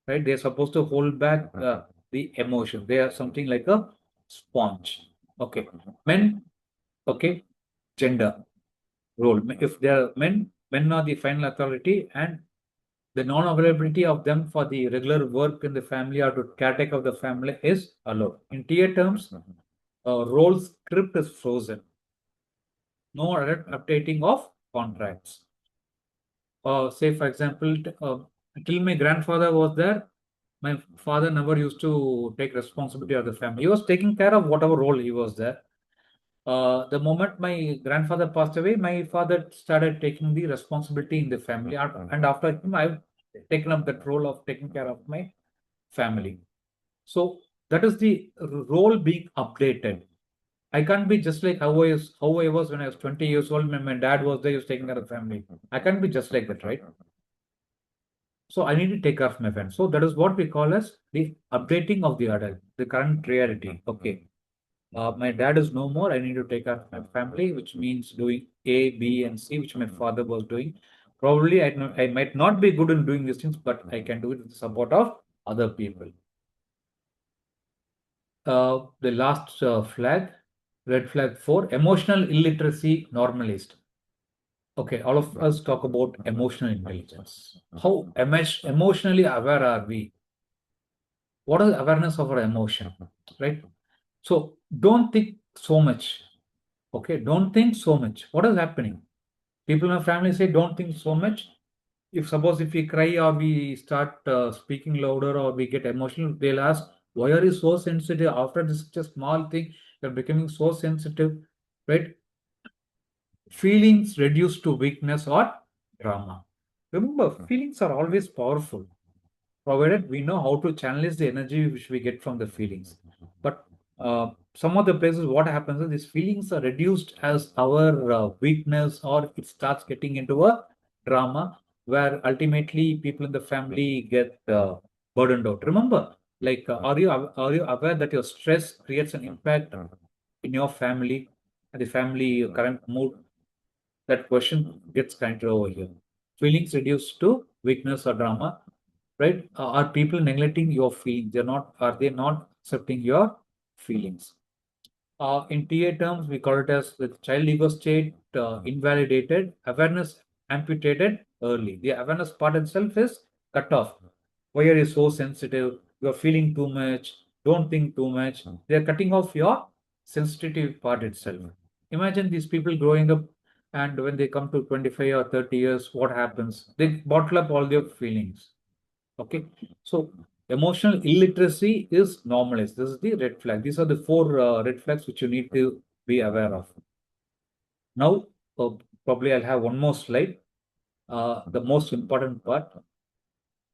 Right? They're supposed to hold back the emotion. They are something like a sponge. Okay. Men, okay, gender role. If they are men, men are the final authority, and the non-availability of them for the regular work in the family or to caretake of the family is allowed. In TA terms, role script is frozen. No updating of contracts. Say, for example, till my grandfather was there, my father never used to take responsibility of the family. He was taking care of whatever role he was there. The moment my grandfather passed away, my father started taking the responsibility in the family. And after him, I've taken up that role of taking care of my family. So that is the role being updated. I can't be just like how I was when I was 20 years old, when my dad was there, he was taking care of the family. I can't be just like that, right? So I need to take care of my family. So that is what we call as the updating of the adult, the current reality. Okay. My dad is no more. I need to take care of my family, which means doing A, B, and C, which my father was doing. Probably I might not be good in doing these things, but I can do it with the support of other people. The last flag, red flag 4, emotional illiteracy normalized. Okay, all of us talk about emotional intelligence. How emotionally aware are we? What is awareness of our emotion, right? So don't think so much. Okay, don't think so much. What is happening? People in our family say, don't think so much. If we cry or we start speaking louder or we get emotional, they'll ask, why are you so sensitive? After this such a small thing, you're becoming so sensitive, right? Feelings reduced to weakness or drama. Remember, feelings are always powerful, provided we know how to channelize the energy which we get from the feelings. But some of the places, what happens is these feelings are reduced as our weakness, or it starts getting into a drama where ultimately people in the family get burdened out. Remember, like, are you aware that your stress creates an impact in your family, the family current mood? That question gets connected over here. Feelings reduced to weakness or drama, right? Are people neglecting your feelings? Are they not accepting your feelings? In TA terms, we call it as the child ego state invalidated, awareness amputated early. The awareness part itself is cut off. Why are you so sensitive? You're feeling too much. Don't think too much. They're cutting off your sensitive part itself. Imagine these people growing up, and when they come to 25 or 30 years, what happens? They bottle up all their feelings. Okay, so emotional illiteracy is normalized. This is the red flag. These are the 4 red flags which you need to be aware of. Now, probably I'll have one more slide. The most important part.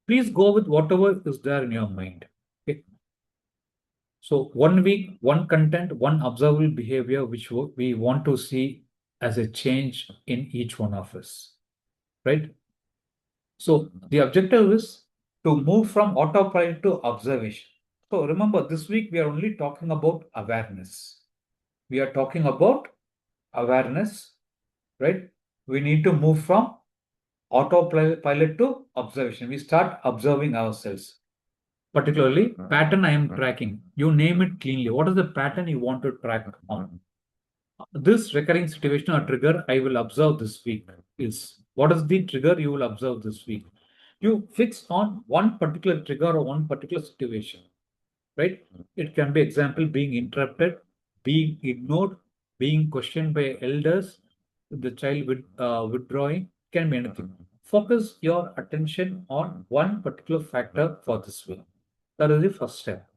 Please go with whatever is there in your mind. Okay. So 1 week, one content, one observable behavior which we want to see as a change in each one of us, right? So the objective is to move from autopilot to observation. So remember, this week we are only talking about awareness. We are talking about awareness, right? We need to move from autopilot to observation. We start observing ourselves. Particularly, pattern I am tracking. You name it cleanly. What is the pattern you want to track on? This recurring situation or trigger I will observe this week is, what is the trigger you will observe this week? You fix on one particular trigger or one particular situation, right? It can be example being interrupted, being ignored, being questioned by elders, the child withdrawing, can be anything. Focus your attention on one particular factor for this week. That is the first step.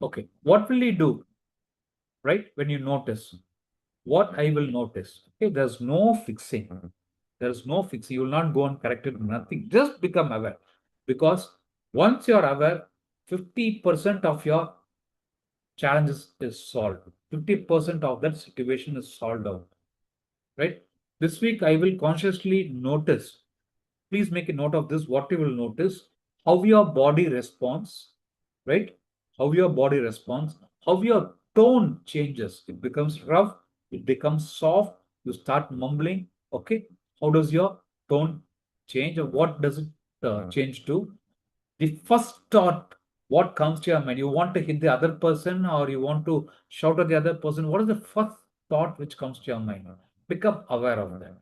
Okay, what will you do, right? When you notice, what I will notice. Okay, there's no fixing. There's no fixing. You will not go and correct it, nothing. Just become aware. Because once you're aware, 50% of your challenge is solved. 50% of that situation is solved out. Right? This week, I will consciously notice. Please make a note of this. What you will notice, how your body responds, right? How your body responds, how your tone changes. It becomes rough, it becomes soft, you start mumbling. Okay. How does your tone change, or what does it change to? The first thought, what comes to your mind? You want to hit the other person, or you want to shout at the other person? What is the first thought which comes to your mind? Become aware of that.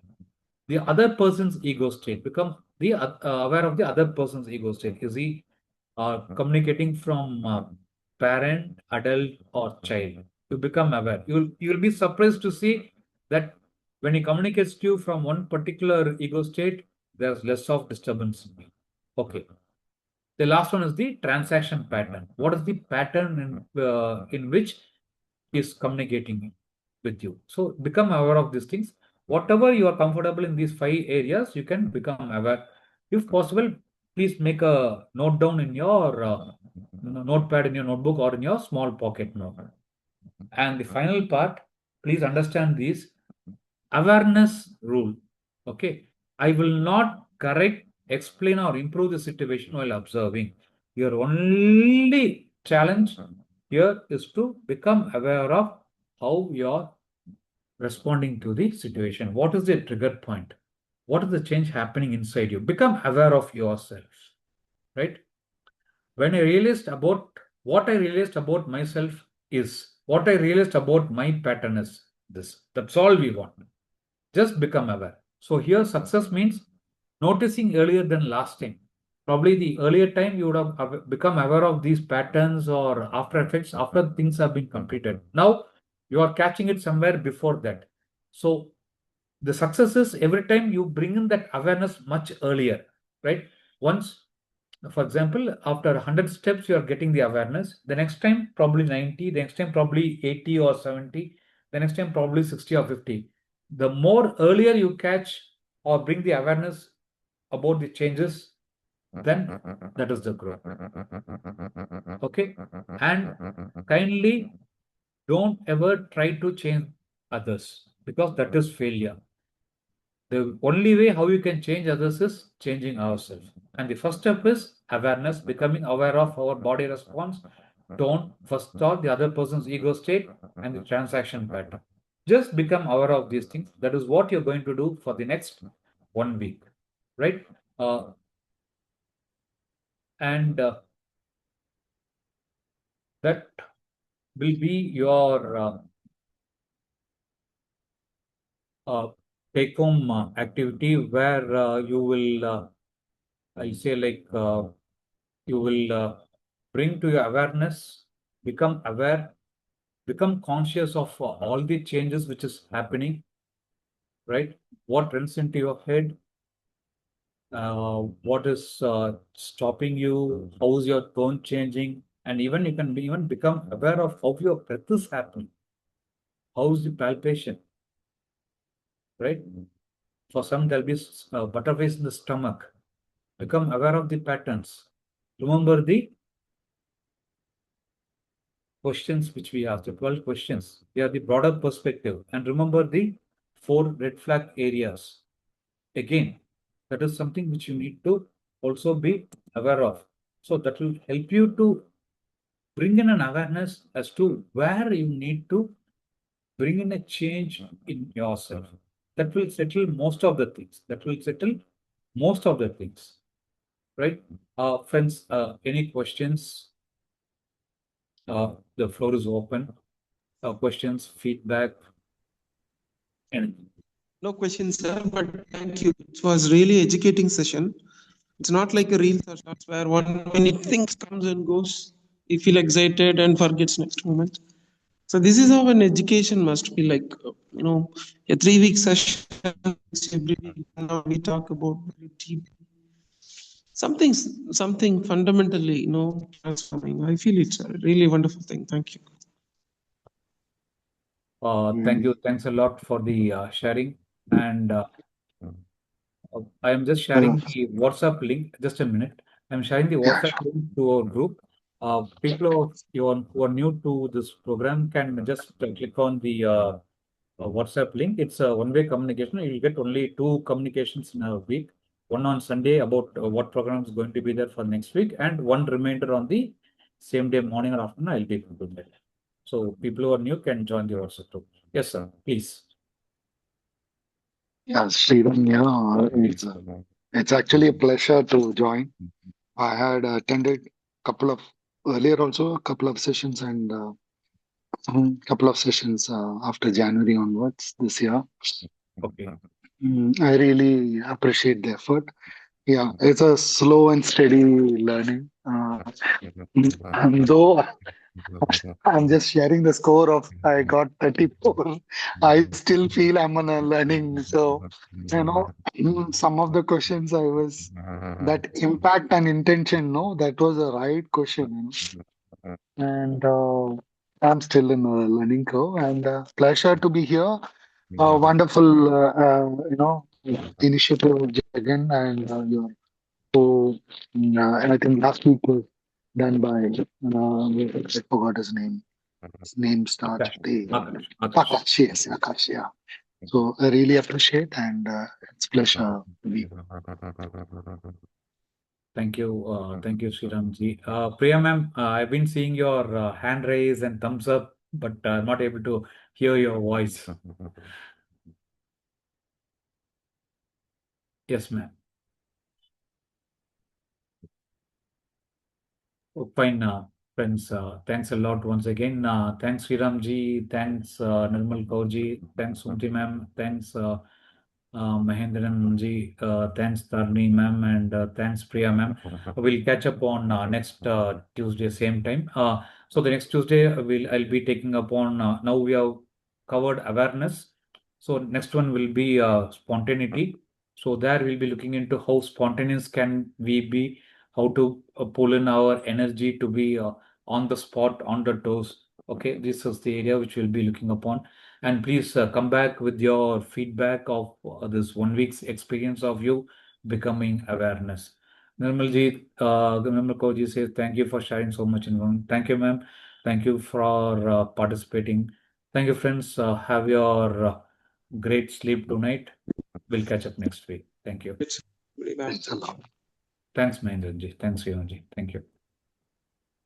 The other person's ego state. Become aware of the other person's ego state. Is he communicating from parent, adult, or child? You become aware. You'll be surprised to see that when he communicates to you from one particular ego state, there's less of disturbance. Okay. The last one is the transaction pattern. What is the pattern in which is communicating with you? So become aware of these things. Whatever you are comfortable in these 5 areas, you can become aware. If possible, please make a note down in your notepad, in your notebook, or in your small pocket note. And the final part, please understand this awareness rule. Okay. I will not correct, explain, or improve the situation while observing. Your only challenge here is to become aware of how you're responding to the situation. What is the trigger point? What is the change happening inside you? Become aware of yourself. Right? When I realized about what I realized about myself is what I realized about my pattern is this. That's all we want. Just become aware. So here success means noticing earlier than last time. Probably the earlier time you would have become aware of these patterns or after effects after things have been completed. Now you are catching it somewhere before that. So the success is every time you bring in that awareness much earlier, right? Once, for example, after 100 steps, you are getting the awareness. The next time, probably 90. The next time, probably 80 or 70. The next time, probably 60 or 50. The more earlier you catch or bring the awareness about the changes, then that is the growth. Okay. And kindly don't ever try to change others, because that is failure. The only way how you can change others is changing ourselves. And the first step is awareness, becoming aware of our body response, tone, first thought, the other person's ego state, and the transaction pattern. Just become aware of these things. That is what you're going to do for the next 1 week, right? And that will be your take-home activity, where you will, I say, like, you will bring to your awareness, become aware, become conscious of all the changes which is happening, right? What runs into your head, what is stopping you, how is your tone changing, and even you can even become aware of how your breath is happening, how is the palpation, right? For some, there'll be butterflies in the stomach. Become aware of the patterns. Remember the questions which we asked, the 12 questions. They are the broader perspective. And remember the 4 red flag areas. Again, that is something which you need to also be aware of. So that will help you to bring in an awareness as to where you need to bring in a change in yourself. That will settle most of the things. That will settle most of the things. Right? Friends, any questions? The floor is open. Questions, feedback, anything. No questions, sir, but thank you. It was really educating session. It's not like a reels or shorts where 1 minute things comes and goes. You feel excited and forgets next moment. So this is how an education must be like. A 3-week session every week. Now we talk about very deep something fundamentally, transforming. I feel it's a really wonderful thing. Thank you. Thank you. Thanks a lot for the sharing. And I am just sharing the WhatsApp link. Just a minute. I'm sharing the WhatsApp link to our group. People who are new to this program can just click on the WhatsApp link. It's a one-way communication. You'll get only 2 communications in a week. One on Sunday about what program is going to be there for next week, and one reminder on the same day, morning or afternoon. I'll be doing that. So people who are new can join the WhatsApp group. Yes, sir. Please. Yeah, Sriram, it's actually a pleasure to join. I had attended a couple of sessions and couple of sessions after January onwards this year. Okay. I really appreciate the effort. Yeah, it's a slow and steady learning. Though I'm just sharing the score of I got 34, I still feel I'm on a learning. So, some of the questions that impact and intention, no, that was the right question. And I'm still in a learning curve, and pleasure to be here. Wonderful, initiative, Jagan, and so, and I think last week was done by, I forgot his name. His name starts with A. Akash, yes, Akash, yeah. So I really appreciate, and it's pleasure to be. Thank you, Sriramji. Priya ma'am, I've been seeing your hand raise and thumbs up, but I'm not able to hear your voice. Yes, ma'am. Oh, fine, friends. Thanks a lot once again. Thanks, Sriramji. Thanks, Nirmal Kaurji. Thanks, Sumti ma'am. Thanks, Mahendran ji. Thanks, Tarni ma'am. And thanks, Priya ma'am. We'll catch up on next Tuesday, same time. So the next Tuesday, I'll be taking up on, now we have covered awareness. So next one will be spontaneity. So there we'll be looking into how spontaneous can we be, how to pull in our energy to be on the spot, on the toes. Okay, this is the area which we'll be looking upon. And please come back with your feedback of this 1 week's experience of you becoming awareness. Nirmalji, Nirmal Kaurji says, thank you for sharing so much information. Thank you, ma'am. Thank you for participating. Thank you, friends. Have your great sleep tonight. We'll catch up next week. Thank you. Very bad. Thanks a lot. Thanks, Mahendranji. Thanks, Sriranji. Thank you.